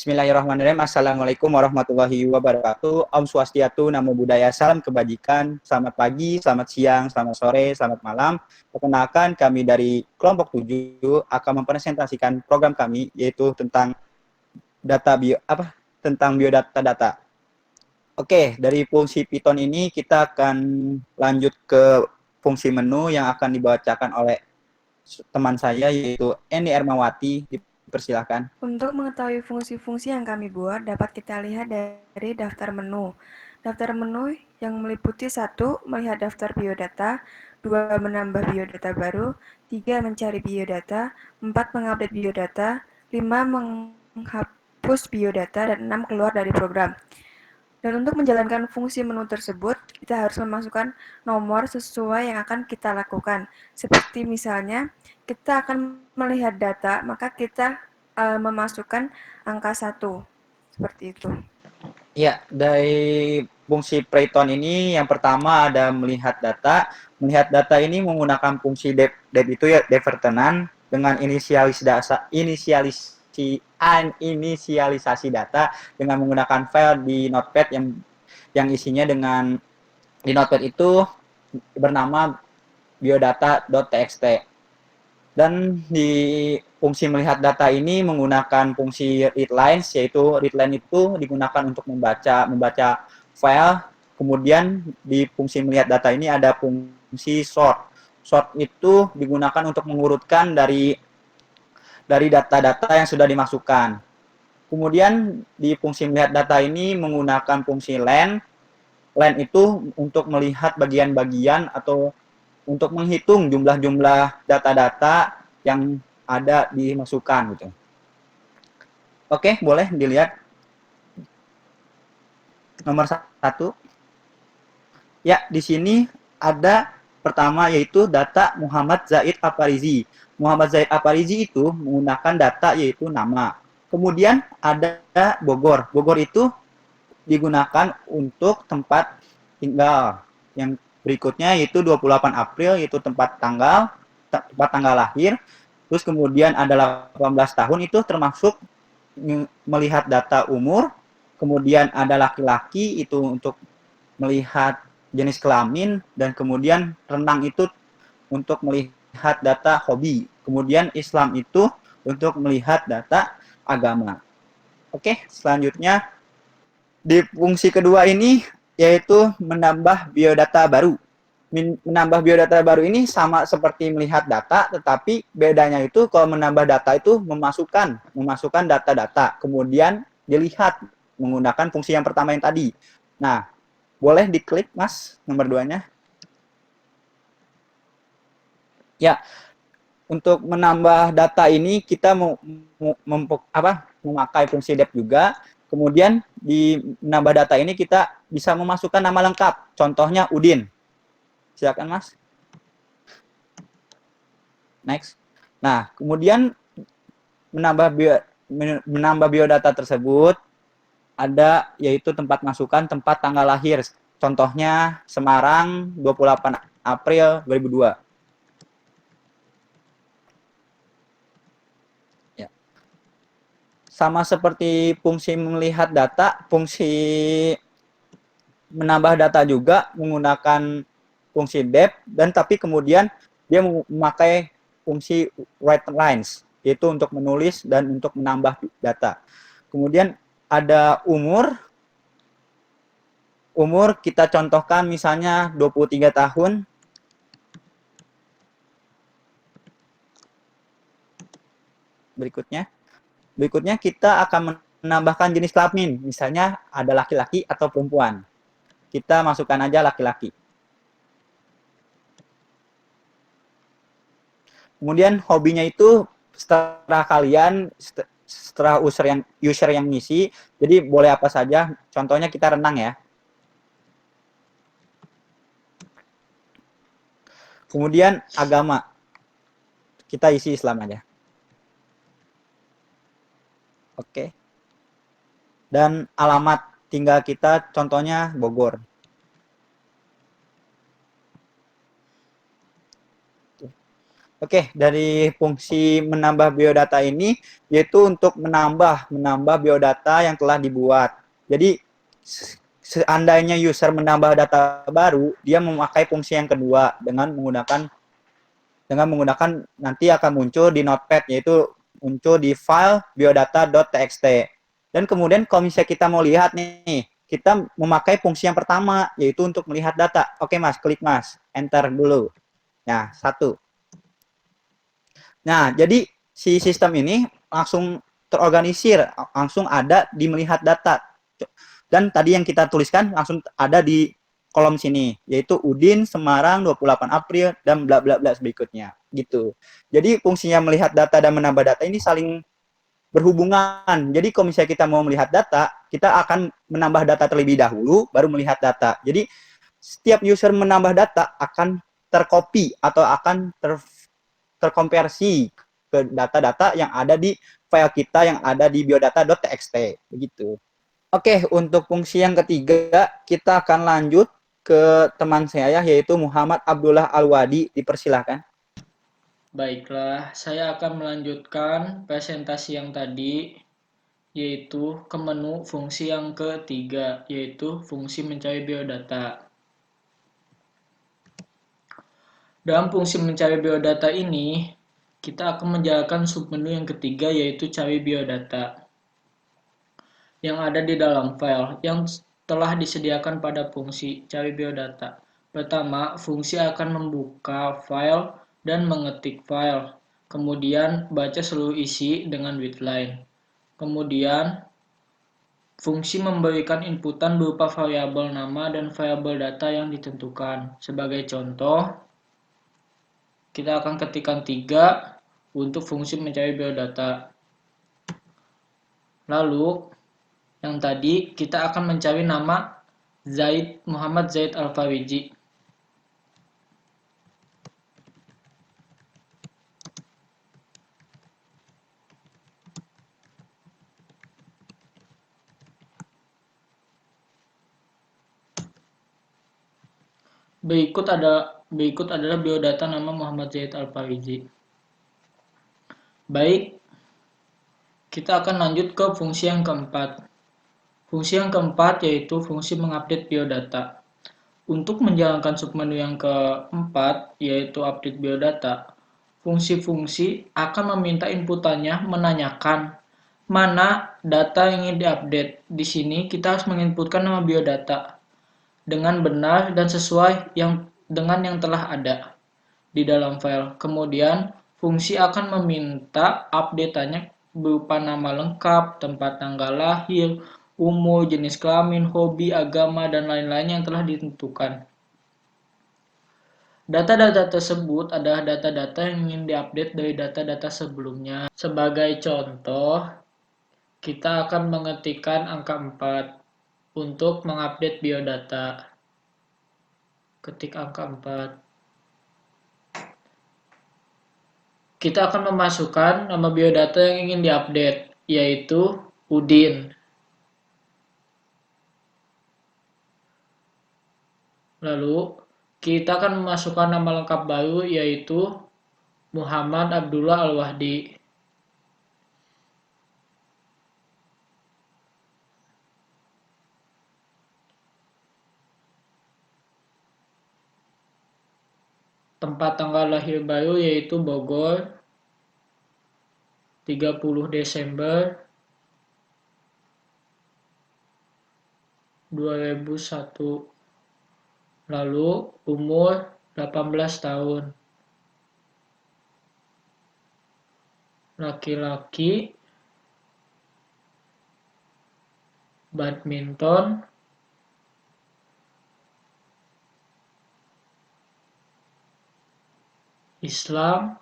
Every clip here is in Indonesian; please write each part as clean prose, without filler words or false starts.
Bismillahirrahmanirrahim. Assalamualaikum warahmatullahi wabarakatuh. Om Swastiastu, Namo Buddhaya, salam kebajikan. Selamat pagi, selamat siang, selamat sore, selamat malam. Perkenalkan, kami dari kelompok 7 akan mempresentasikan program kami, yaitu tentang tentang biodata data. Oke, dari fungsi Python ini kita akan lanjut ke fungsi menu yang akan dibacakan oleh teman saya, yaitu Eni Ermawati. Dipersilahkan. Untuk mengetahui fungsi-fungsi yang kami buat, dapat kita lihat dari daftar menu. Daftar menu yang meliputi 1. Melihat daftar biodata, 2. Menambah biodata baru, 3. Mencari biodata, 4. Mengupdate biodata, 5. Menghapus biodata, dan 6. Keluar dari program. Dan untuk menjalankan fungsi menu tersebut, kita harus memasukkan nomor sesuai yang akan kita lakukan. Seperti misalnya, kita akan melihat data, maka kita memasukkan angka 1. Seperti itu. Ya, dari fungsi Python ini yang pertama ada melihat data. Melihat data ini menggunakan fungsi dep itu ya divertenan dengan inisialisasi data dengan menggunakan file di Notepad yang isinya dengan di Notepad itu bernama biodata.txt. Dan di fungsi melihat data ini menggunakan fungsi readlines, yaitu readline itu digunakan untuk membaca file. Kemudian di fungsi melihat data ini ada fungsi sort. Sort itu digunakan untuk mengurutkan dari data-data yang sudah dimasukkan. Kemudian di fungsi melihat data ini menggunakan fungsi len. Len itu untuk melihat bagian-bagian atau untuk menghitung jumlah-jumlah data-data yang ada dimasukkan gitu. Oke, boleh dilihat nomor 1. Ya, di sini ada pertama yaitu data Muhammad Zaid Aparizi. Muhammad Zaid Aparizi itu menggunakan data yaitu nama. Kemudian ada Bogor. Bogor itu digunakan untuk tempat tinggal. Yang berikutnya yaitu 28 April, yaitu tempat tanggal lahir. Terus kemudian ada 18 tahun, itu termasuk melihat data umur. Kemudian ada laki-laki, itu untuk melihat jenis kelamin. Dan kemudian renang itu untuk melihat data hobi. Kemudian Islam itu untuk melihat data agama. Oke, selanjutnya di fungsi kedua ini yaitu menambah biodata baru. Menambah biodata baru ini sama seperti melihat data, tetapi bedanya itu kalau menambah data itu memasukkan data-data, kemudian dilihat menggunakan fungsi yang pertama yang tadi. Nah, boleh diklik Mas nomor 2-nya. Ya, untuk menambah data ini kita memakai fungsi dep juga. Kemudian di menambah data ini kita bisa memasukkan nama lengkap. Contohnya Udin. Silakan Mas. Next. Nah, kemudian menambah biodata tersebut ada yaitu tempat masukan tempat tanggal lahir. Contohnya Semarang 28 April 2002. Ya. Sama seperti fungsi melihat data, fungsi menambah data juga menggunakan fungsi dep, dan tapi kemudian dia memakai fungsi write lines, yaitu untuk menulis dan untuk menambah data. Kemudian ada umur kita contohkan misalnya 23 tahun. Berikutnya kita akan menambahkan jenis kelamin, misalnya ada laki-laki atau perempuan. Kita masukkan aja laki-laki. Kemudian hobinya itu setelah user yang ngisi, jadi boleh apa saja. Contohnya kita renang ya. Kemudian agama, kita isi Islam aja. Oke. Dan alamat tinggal kita contohnya Bogor. Oke, dari fungsi menambah biodata ini yaitu untuk menambah biodata yang telah dibuat. Jadi seandainya user menambah data baru, dia memakai fungsi yang kedua dengan menggunakan nanti akan muncul di Notepad, yaitu muncul di file biodata.txt. Dan kemudian kalau misalnya kita mau lihat nih, kita memakai fungsi yang pertama, yaitu untuk melihat data. Oke mas, klik mas, enter dulu. Nah, satu. Nah, jadi si sistem ini langsung terorganisir, langsung ada di melihat data. Dan tadi yang kita tuliskan langsung ada di kolom sini, yaitu Udin, Semarang, 28 April, dan bla bla bla berikutnya. Gitu. Jadi fungsinya melihat data dan menambah data ini saling berhubungan. Jadi kalau misalnya kita mau melihat data, kita akan menambah data terlebih dahulu, baru melihat data. Jadi setiap user menambah data akan tercopy atau akan terkonversi ke data-data yang ada di file kita yang ada di biodata.txt begitu. Oke, untuk fungsi yang ketiga kita akan lanjut ke teman saya yaitu Muhammad Abdullah Alwadi, dipersilahkan. Baiklah, saya akan melanjutkan presentasi yang tadi, yaitu ke menu fungsi yang ketiga, yaitu fungsi mencari biodata. Dalam fungsi mencari biodata ini, kita akan menjalankan submenu yang ketiga, yaitu cari biodata yang ada di dalam file yang telah disediakan pada fungsi cari biodata. Pertama, fungsi akan membuka file dan mengetik file. Kemudian, baca seluruh isi dengan widthline. Kemudian, fungsi memberikan inputan berupa variabel nama dan variabel data yang ditentukan. Sebagai contoh, kita akan ketikkan 3 untuk fungsi mencari biodata. Lalu, yang tadi kita akan mencari nama Muhammad Zaid Al-Fariji. Berikut adalah biodata nama Muhammad Zaid Al-Fariji. Baik, kita akan lanjut ke fungsi yang keempat. Fungsi yang keempat yaitu fungsi mengupdate biodata. Untuk menjalankan submenu yang keempat, yaitu update biodata, fungsi-fungsi akan meminta inputannya menanyakan mana data yang ingin diupdate. Di sini kita harus menginputkan nama biodata dengan benar dan sesuai dengan yang telah ada di dalam file. Kemudian, fungsi akan meminta update-nya berupa nama lengkap, tempat tanggal lahir, umur, jenis kelamin, hobi, agama, dan lain-lain yang telah ditentukan. Data-data tersebut adalah data-data yang ingin diupdate dari data-data sebelumnya. Sebagai contoh, kita akan mengetikkan angka 4 untuk mengupdate biodata. Ketik angka 4. Kita akan memasukkan nama biodata yang ingin diupdate, yaitu Udin. Lalu, kita akan memasukkan nama lengkap baru, yaitu Muhammad Abdullah Al-Wahdi. Tempat tanggal lahir baru yaitu Bogor, 30 Desember 2001. Lalu umur 18 tahun. Laki-laki, badminton, Islam,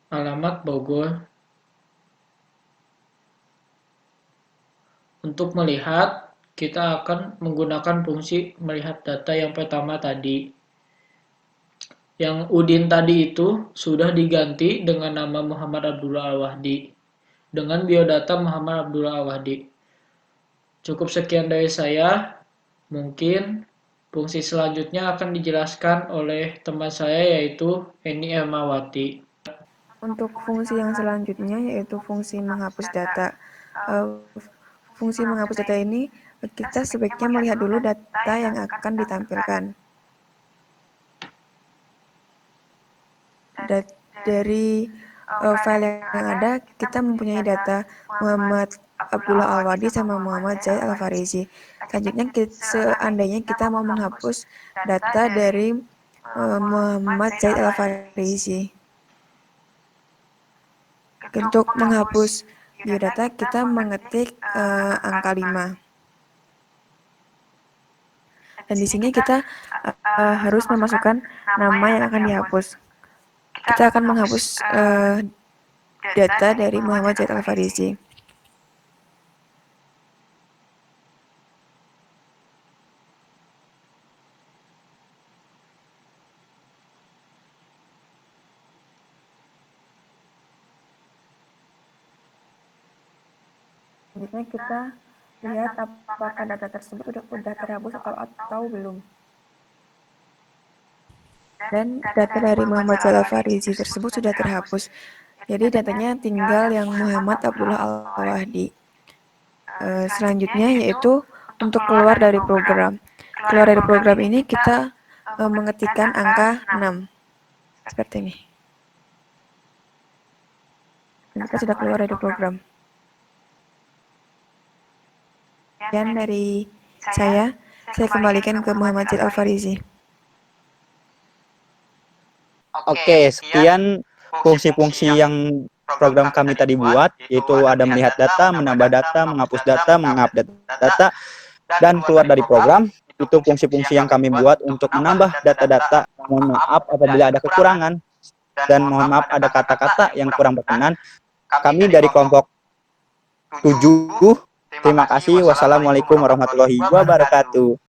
alamat Bogor. Untuk melihat, kita akan menggunakan fungsi melihat data yang pertama tadi. Yang Udin tadi itu sudah diganti dengan nama Muhammad Abdullah Al-Wahdi. Dengan biodata Muhammad Abdullah Al-Wahdi. Cukup sekian dari saya. Mungkin Fungsi selanjutnya akan dijelaskan oleh teman saya yaitu Eni Ermawati. Untuk fungsi yang selanjutnya yaitu fungsi menghapus data. Fungsi menghapus data ini kita sebaiknya melihat dulu data yang akan ditampilkan. Dari file yang ada, kita mempunyai data Muhammad Abdullah Al-Wadi sama Muhammad Zaid Al-Farizi. Selanjutnya, seandainya kita mau menghapus data dari Muhammad Zaid Al-Farizi. Untuk menghapus biodata, kita mengetik angka 5. Dan di sini kita harus memasukkan nama yang akan dihapus. Kita akan menghapus data dari Muhammad Zaid Al-Farizi. Selanjutnya kita lihat apakah data tersebut sudah terhapus atau belum. Dan data dari Muhammad Zaid Al-Farizi tersebut sudah terhapus. Jadi datanya tinggal yang Muhammad Abdullah Al-Wahdi. Selanjutnya yaitu untuk keluar dari program. Keluar dari program ini kita mengetikkan angka 6. Seperti ini. Dan kita sudah keluar dari program. Dan dari saya kembalikan ke Muhammad Zaid Al-Farizi. Oke, sekian fungsi-fungsi yang program kami tadi buat, yaitu ada melihat data, menambah data, menghapus data, mengupdate data, dan keluar dari program. Itu fungsi-fungsi yang kami buat untuk menambah data-data. Mohon maaf apabila ada kekurangan, dan mohon maaf ada kata-kata yang kurang berkenan. Kami dari kelompok 7, terima kasih. Wassalamualaikum warahmatullahi wabarakatuh.